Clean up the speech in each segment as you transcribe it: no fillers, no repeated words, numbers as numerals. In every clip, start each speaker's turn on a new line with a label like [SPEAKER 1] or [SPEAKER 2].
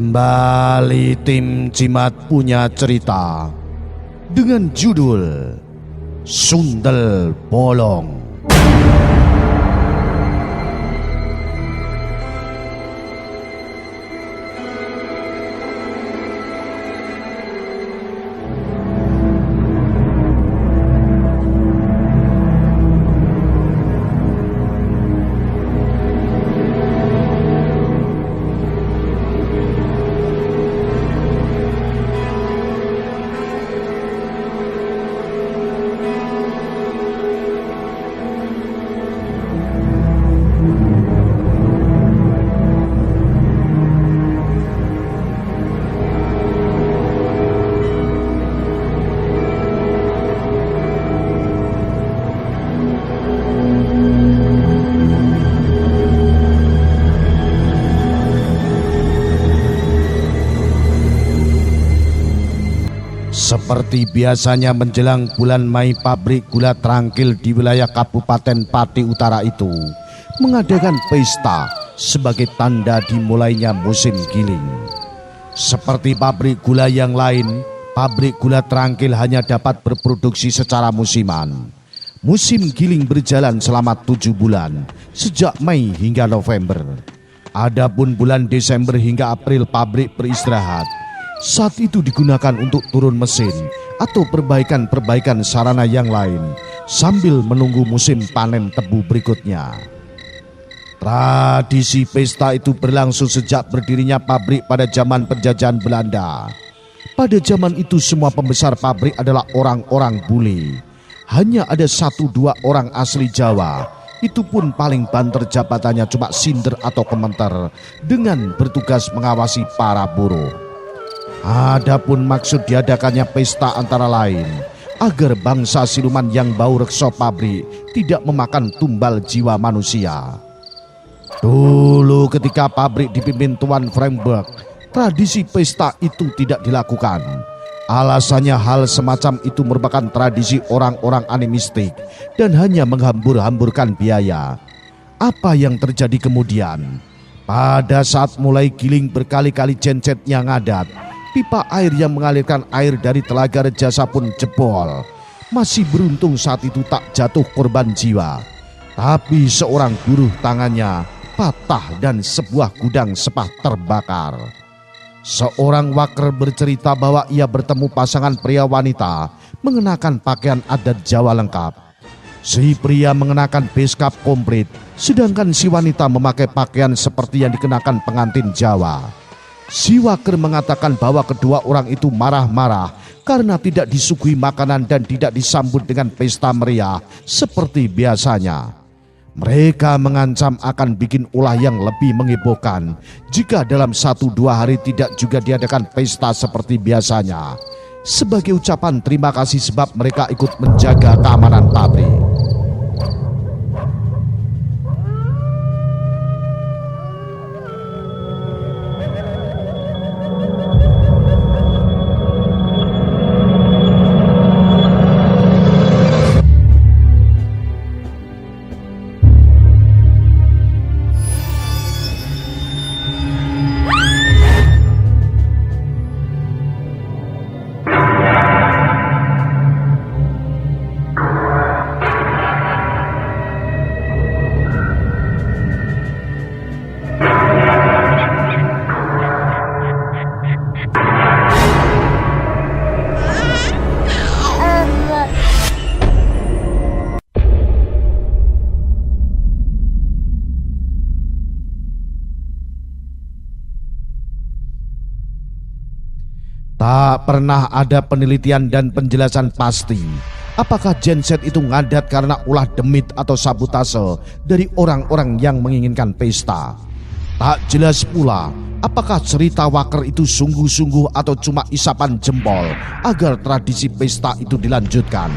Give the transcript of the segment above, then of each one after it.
[SPEAKER 1] Kembali tim Cimat punya cerita dengan judul Sundel Bolong. Seperti biasanya menjelang bulan Mei, pabrik gula Trangkil di wilayah Kabupaten Pati Utara itu mengadakan pesta sebagai tanda dimulainya musim giling. Seperti pabrik gula yang lain, pabrik gula Trangkil hanya dapat berproduksi secara musiman. Musim giling berjalan selama 7 bulan, sejak Mei hingga November. Adapun bulan Desember hingga April pabrik beristirahat. Saat itu digunakan untuk turun mesin atau perbaikan sarana yang lain sambil menunggu musim panen tebu berikutnya. Tradisi pesta itu berlangsung sejak berdirinya pabrik pada zaman penjajahan Belanda. Pada zaman itu semua pembesar pabrik adalah orang-orang bule. Hanya ada 1-2 orang asli Jawa. Itu pun paling banter jabatannya cuma sinder atau komentar dengan bertugas mengawasi para buruh. Adapun maksud diadakannya pesta antara lain agar bangsa siluman yang bau rekso pabrik tidak memakan tumbal jiwa manusia. Dulu ketika pabrik dipimpin Tuan Framework, tradisi pesta itu tidak dilakukan. Alasannya hal semacam itu merupakan tradisi orang-orang animistik dan hanya menghambur-hamburkan biaya. Apa yang terjadi kemudian? Pada saat mulai giling berkali-kali gensetnya ngadat, pipa air yang mengalirkan air dari Telaga Rejasa pun jebol. Masih beruntung saat itu tak jatuh korban jiwa. Tapi seorang buruh tangannya patah dan sebuah gudang sepah terbakar. Seorang waker bercerita bahwa ia bertemu pasangan pria wanita mengenakan pakaian adat Jawa lengkap. Si pria mengenakan beskap komplit, sedangkan si wanita memakai pakaian seperti yang dikenakan pengantin Jawa. Si waker mengatakan bahwa kedua orang itu marah-marah karena tidak disuguhi makanan dan tidak disambut dengan pesta meriah seperti biasanya. Mereka mengancam akan bikin ulah yang lebih menghebohkan jika dalam 1-2 hari tidak juga diadakan pesta seperti biasanya. Sebagai ucapan terima kasih sebab mereka ikut menjaga keamanan pabrik. Tak pernah ada penelitian dan penjelasan pasti apakah genset itu ngadat karena ulah demit atau sabotase dari orang-orang yang menginginkan pesta. Tak jelas pula apakah cerita waker itu sungguh-sungguh atau cuma isapan jempol agar tradisi pesta itu dilanjutkan.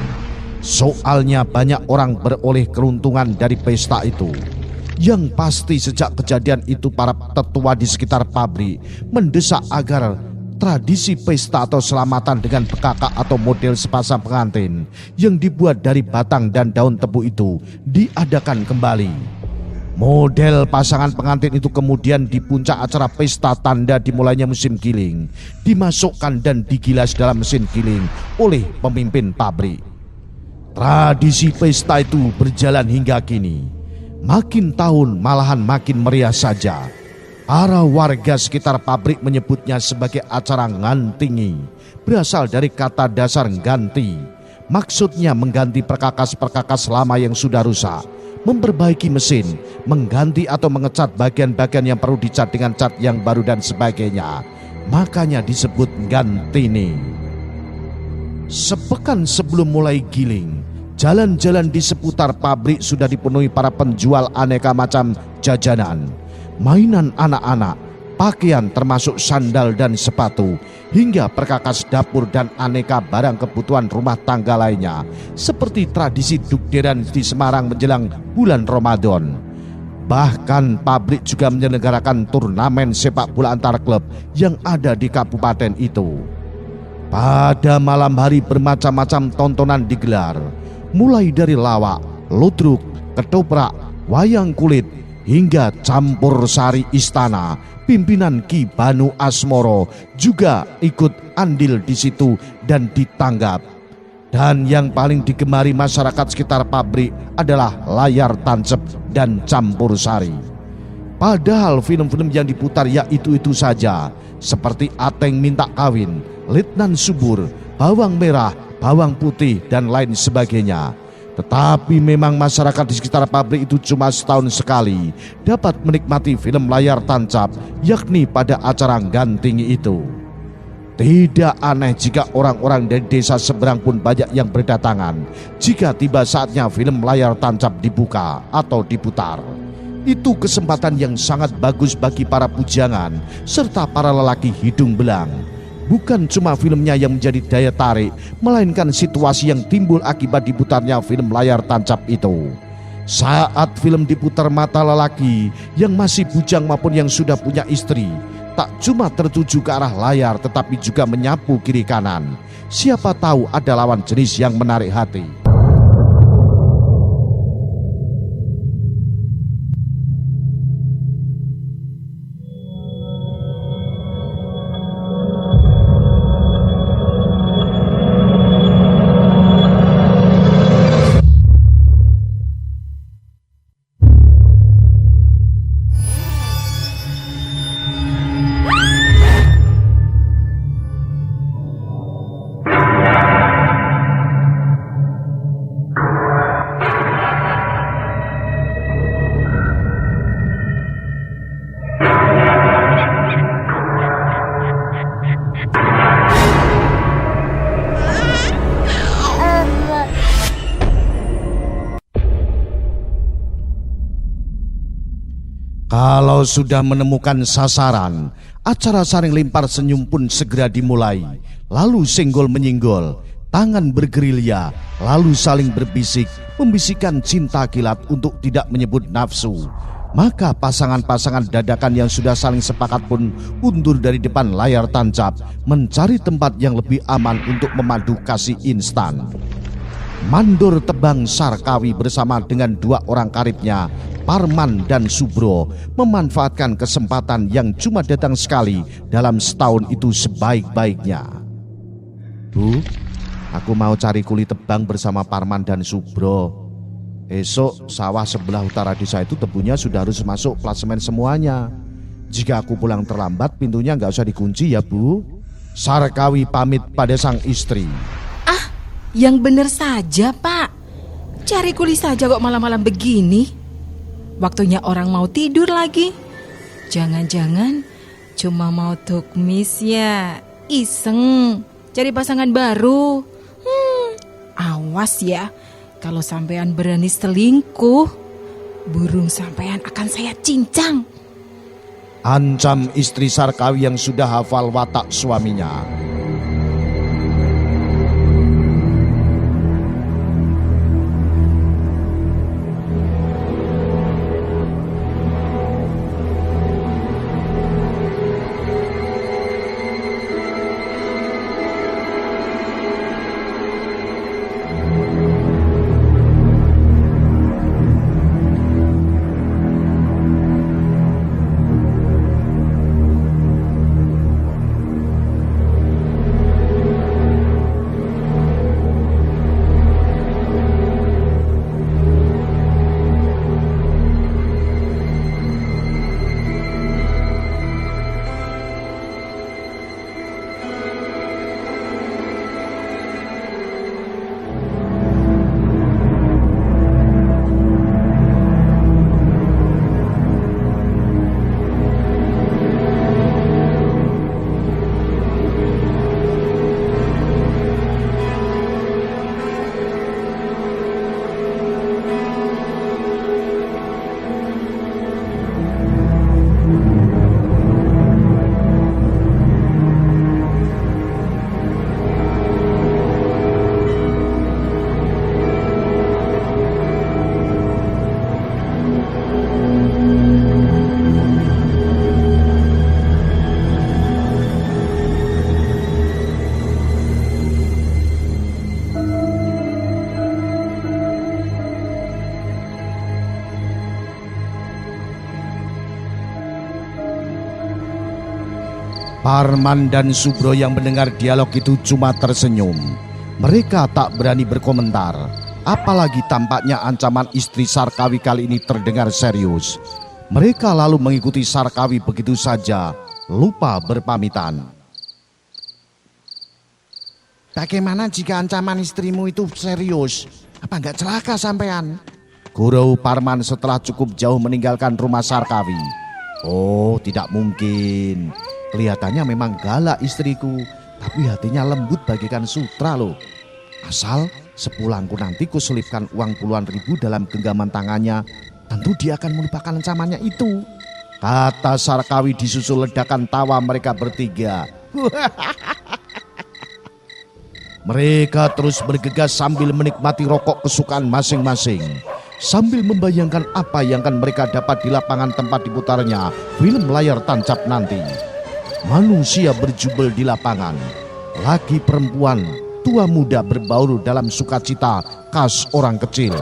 [SPEAKER 1] Soalnya banyak orang beroleh keuntungan dari pesta itu. Yang pasti sejak kejadian itu para tetua di sekitar pabrik mendesak agar tradisi pesta atau selamatan dengan bekaka atau model sepasang pengantin yang dibuat dari batang dan daun tebu itu diadakan kembali. Model pasangan pengantin itu kemudian di puncak acara pesta tanda dimulainya musim giling dimasukkan dan digilas dalam mesin giling oleh pemimpin pabrik. Tradisi pesta itu berjalan hingga kini. Makin tahun malahan makin meriah saja. Para warga sekitar pabrik menyebutnya sebagai acara ngantingi, berasal dari kata dasar ganti. Maksudnya mengganti perkakas-perkakas lama yang sudah rusak, memperbaiki mesin, mengganti atau mengecat bagian-bagian yang perlu dicat dengan cat yang baru dan sebagainya. Makanya disebut gantini. Sepekan sebelum mulai giling, jalan-jalan di seputar pabrik sudah dipenuhi para penjual aneka macam jajanan, mainan anak-anak, pakaian termasuk sandal dan sepatu, hingga perkakas dapur dan aneka barang kebutuhan rumah tangga lainnya, seperti tradisi dukderan di Semarang menjelang bulan Ramadan. Bahkan pabrik juga menyelenggarakan turnamen sepak bola antar klub yang ada di kabupaten itu. Pada malam hari bermacam-macam tontonan digelar, mulai dari lawak, ludruk, ketoprak, wayang kulit, hingga campur sari istana. Pimpinan Ki Banu Asmoro juga ikut andil di situ dan ditanggap. Dan yang paling digemari masyarakat sekitar pabrik adalah layar tancep dan campur sari. Padahal film-film yang diputar ya itu-itu saja, seperti Ateng Minta Kawin, Letnan Subur, Bawang Merah, Bawang Putih, dan lain sebagainya. Tetapi memang masyarakat di sekitar pabrik itu cuma setahun sekali dapat menikmati film layar tancap, yakni pada acara gantingi itu. Tidak aneh jika orang-orang dari desa seberang pun banyak yang berdatangan jika tiba saatnya film layar tancap dibuka atau diputar. Itu kesempatan yang sangat bagus bagi para pujangan serta para lelaki hidung belang. Bukan cuma filmnya yang menjadi daya tarik, melainkan situasi yang timbul akibat diputarnya film layar tancap itu. Saat film diputar, mata lelaki yang masih bujang maupun yang sudah punya istri tak cuma tertuju ke arah layar, tetapi juga menyapu kiri kanan. Siapa tahu ada lawan jenis yang menarik hati. Kalau sudah menemukan sasaran, acara saling lempar senyum pun segera dimulai. Lalu senggol menyinggol, tangan bergerilya, lalu saling berbisik, membisikkan cinta kilat untuk tidak menyebut nafsu. Maka pasangan-pasangan dadakan yang sudah saling sepakat pun undur dari depan layar tancap, mencari tempat yang lebih aman untuk memadu kasih instan. Mandor Tebang Sarkawi bersama dengan dua orang karibnya, Parman dan Subro, memanfaatkan kesempatan yang cuma datang sekali dalam setahun itu sebaik-baiknya. Bu, aku mau cari kuli tebang bersama Parman dan Subro. Esok sawah sebelah utara desa itu tebunya sudah harus masuk plasemen semuanya. Jika aku pulang terlambat, pintunya nggak usah dikunci ya Bu. Sarkawi pamit pada sang istri.
[SPEAKER 2] Yang benar saja Pak, cari kuli saja kok malam-malam begini. Waktunya orang mau tidur lagi. Jangan-jangan cuma mau tukmis ya, iseng, cari pasangan baru. Awas ya, kalau sampean berani selingkuh, burung sampean akan saya cincang.
[SPEAKER 1] Ancam istri Sarkawi yang sudah hafal watak suaminya. Parman dan Subro yang mendengar dialog itu cuma tersenyum. Mereka tak berani berkomentar. Apalagi tampaknya ancaman istri Sarkawi kali ini terdengar serius. Mereka lalu mengikuti Sarkawi begitu saja, lupa berpamitan. Bagaimana jika ancaman istrimu itu serius? Apa enggak celaka sampean? Gurau Parman setelah cukup jauh meninggalkan rumah Sarkawi. Oh, tidak mungkin. Kelihatannya memang galak istriku, tapi hatinya lembut bagaikan sutra loh. Asal sepulangku nanti kuselipkan uang puluhan ribu dalam genggaman tangannya, tentu dia akan melupakan ancamannya itu. Kata Sarkawi disusul ledakan tawa mereka bertiga. Mereka terus bergegas sambil menikmati rokok kesukaan masing-masing. Sambil membayangkan apa yang akan mereka dapat di lapangan tempat diputarnya film layar tancap nanti. Manusia berjubel di lapangan. Laki perempuan, tua muda berbaur dalam sukacita khas orang kecil.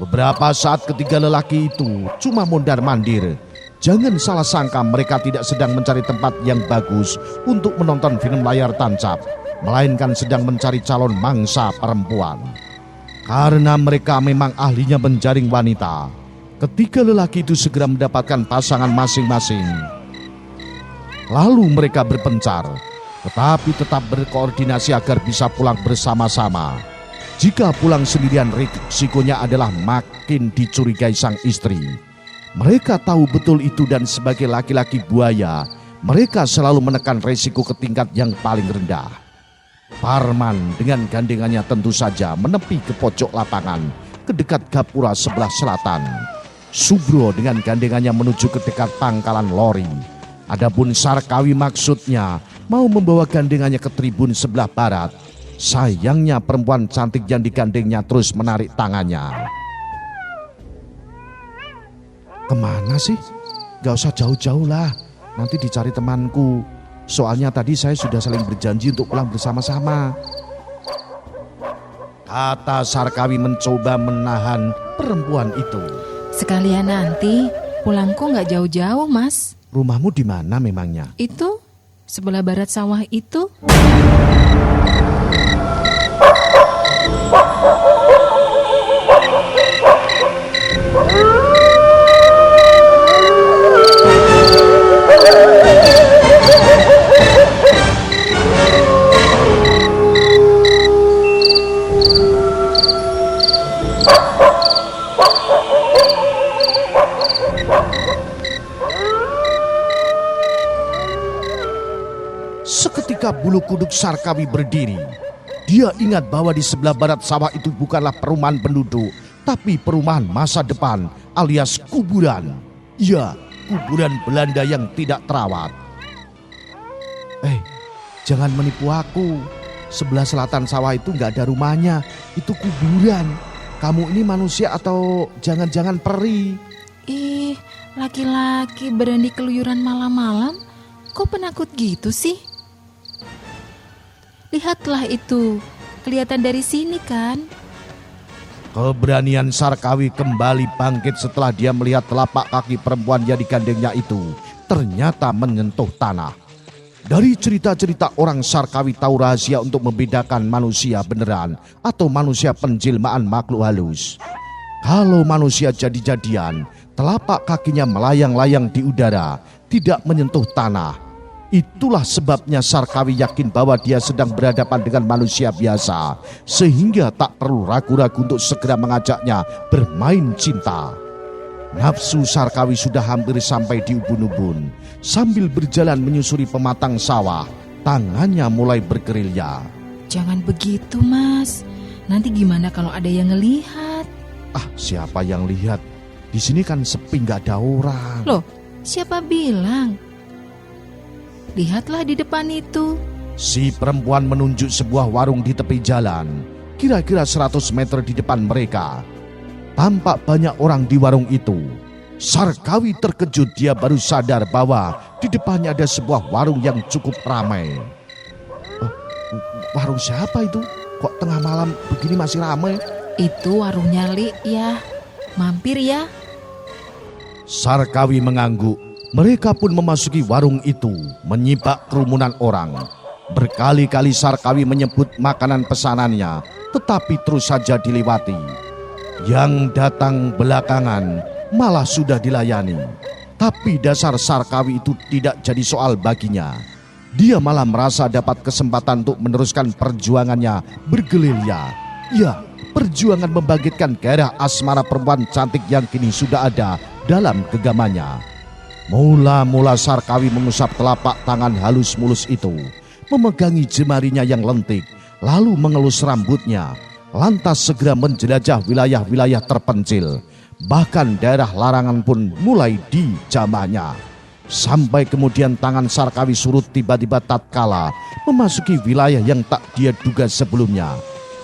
[SPEAKER 1] Beberapa saat ketiga lelaki itu cuma mondar-mandir. Jangan salah sangka mereka tidak sedang mencari tempat yang bagus untuk menonton film layar tancap, melainkan sedang mencari calon mangsa perempuan. Karena mereka memang ahlinya menjaring wanita. Ketiga lelaki itu segera mendapatkan pasangan masing-masing. Lalu mereka berpencar, tetapi tetap berkoordinasi agar bisa pulang bersama-sama. Jika pulang sendirian, risikonya adalah makin dicurigai sang istri. Mereka tahu betul itu dan sebagai laki-laki buaya, mereka selalu menekan risiko ke tingkat yang paling rendah. Parman dengan gandengannya tentu saja menepi ke pojok lapangan, ke dekat gapura sebelah selatan. Subro dengan gandengannya menuju ke dekat pangkalan lori. Adapun Sarkawi maksudnya mau membawa gandengannya ke tribun sebelah barat. Sayangnya perempuan cantik yang digandengnya terus menarik tangannya. Kemana sih? Gak usah jauh-jauh lah, nanti dicari temanku. Soalnya tadi saya sudah saling berjanji untuk pulang bersama-sama. Kata Sarkawi mencoba menahan perempuan itu.
[SPEAKER 2] Sekalian nanti pulangku nggak jauh-jauh, Mas.
[SPEAKER 1] Rumahmu di mana memangnya?
[SPEAKER 2] Itu sebelah barat sawah itu.
[SPEAKER 1] Seketika bulu kuduk Sarkawi berdiri. Dia ingat bahwa di sebelah barat sawah itu bukanlah perumahan penduduk, tapi perumahan masa depan alias kuburan. Ya, kuburan Belanda yang tidak terawat. Jangan menipu aku. Sebelah selatan sawah itu nggak ada rumahnya, itu kuburan. Kamu ini manusia atau jangan-jangan peri?
[SPEAKER 2] Ih, laki-laki berani keluyuran malam-malam, kok penakut gitu sih? Lihatlah itu, kelihatan dari sini kan?
[SPEAKER 1] Keberanian Sarkawi kembali bangkit setelah dia melihat telapak kaki perempuan yang digandengnya itu ternyata menyentuh tanah. Dari cerita-cerita orang, Sarkawi tahu rahasia untuk membedakan manusia beneran atau manusia penjelmaan makhluk halus. Kalau manusia jadi-jadian, telapak kakinya melayang-layang di udara, tidak menyentuh tanah. Itulah sebabnya Sarkawi yakin bahwa dia sedang berhadapan dengan manusia biasa, sehingga tak perlu ragu-ragu untuk segera mengajaknya bermain cinta. Nafsu Sarkawi sudah hampir sampai di ubun-ubun. Sambil berjalan menyusuri pematang sawah, tangannya mulai bergerilya.
[SPEAKER 2] Jangan begitu, Mas. Nanti gimana kalau ada yang ngelihat?
[SPEAKER 1] Siapa yang lihat? Di sini kan sepi, nggak ada orang.
[SPEAKER 2] Loh, siapa bilang? Lihatlah di depan itu.
[SPEAKER 1] Si perempuan menunjuk sebuah warung di tepi jalan, kira-kira 100 meter di depan mereka. Tampak banyak orang di warung itu. Sarkawi terkejut, dia baru sadar bahwa di depannya ada sebuah warung yang cukup ramai. Warung siapa itu? Kok tengah malam begini masih ramai?
[SPEAKER 2] Itu warungnya Li ya. Mampir ya.
[SPEAKER 1] Sarkawi mengangguk. Mereka pun memasuki warung itu, menyibak kerumunan orang. Berkali-kali Sarkawi menyebut makanan pesanannya, tetapi terus saja dilewati. Yang datang belakangan malah sudah dilayani. Tapi dasar Sarkawi itu tidak jadi soal baginya. Dia malah merasa dapat kesempatan untuk meneruskan perjuangannya bergerilya. Ya, perjuangan membangkitkan gairah asmara perempuan cantik yang kini sudah ada dalam genggamannya. Mula-mula Sarkawi mengusap telapak tangan halus mulus itu, memegangi jemarinya yang lentik, lalu mengelus rambutnya, lantas segera menjelajah wilayah-wilayah terpencil. Bahkan daerah larangan pun mulai dijamahnya. Sampai kemudian tangan Sarkawi surut tiba-tiba tatkala memasuki wilayah yang tak dia duga sebelumnya.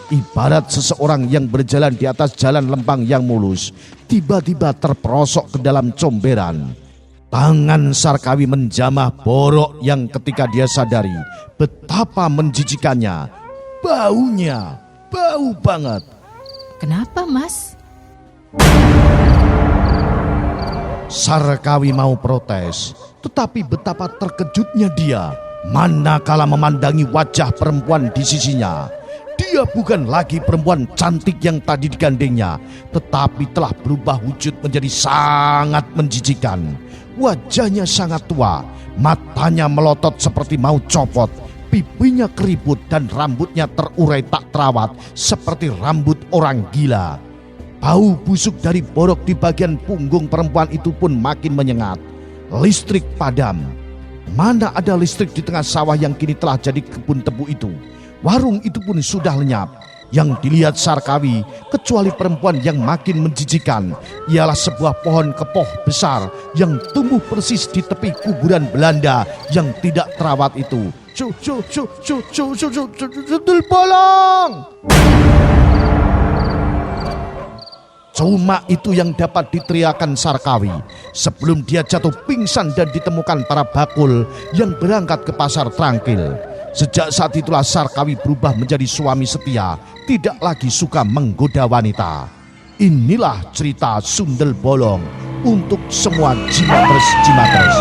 [SPEAKER 1] Ibarat seseorang yang berjalan di atas jalan lempang yang mulus, tiba-tiba terperosok ke dalam comberan. Tangan Sarkawi menjamah borok yang ketika dia sadari betapa menjijikannya. Baunya, bau banget.
[SPEAKER 2] Kenapa, Mas?
[SPEAKER 1] Sarkawi mau protes, tetapi betapa terkejutnya dia manakala memandangi wajah perempuan di sisinya. Dia bukan lagi perempuan cantik yang tadi digandengnya, tetapi telah berubah wujud menjadi sangat menjijikan. Wajahnya sangat tua, matanya melotot seperti mau copot, pipinya keriput dan rambutnya terurai tak terawat seperti rambut orang gila. Bau busuk dari borok di bagian punggung perempuan itu pun makin menyengat. Listrik padam. Mana ada listrik di tengah sawah yang kini telah jadi kebun tebu itu. Warung itu pun sudah lenyap. Yang dilihat Sarkawi, kecuali perempuan yang makin menjijikan, ialah sebuah pohon kepoh besar yang tumbuh persis di tepi kuburan Belanda yang tidak terawat itu. Sundel bolong! Cuma itu yang dapat diteriakan Sarkawi sebelum dia jatuh pingsan dan ditemukan para bakul yang berangkat ke pasar Trangkil. Sejak saat itulah Sarkawi berubah menjadi suami setia, tidak lagi suka menggoda wanita. Inilah cerita Sundel Bolong untuk semua jimatres-jimatres.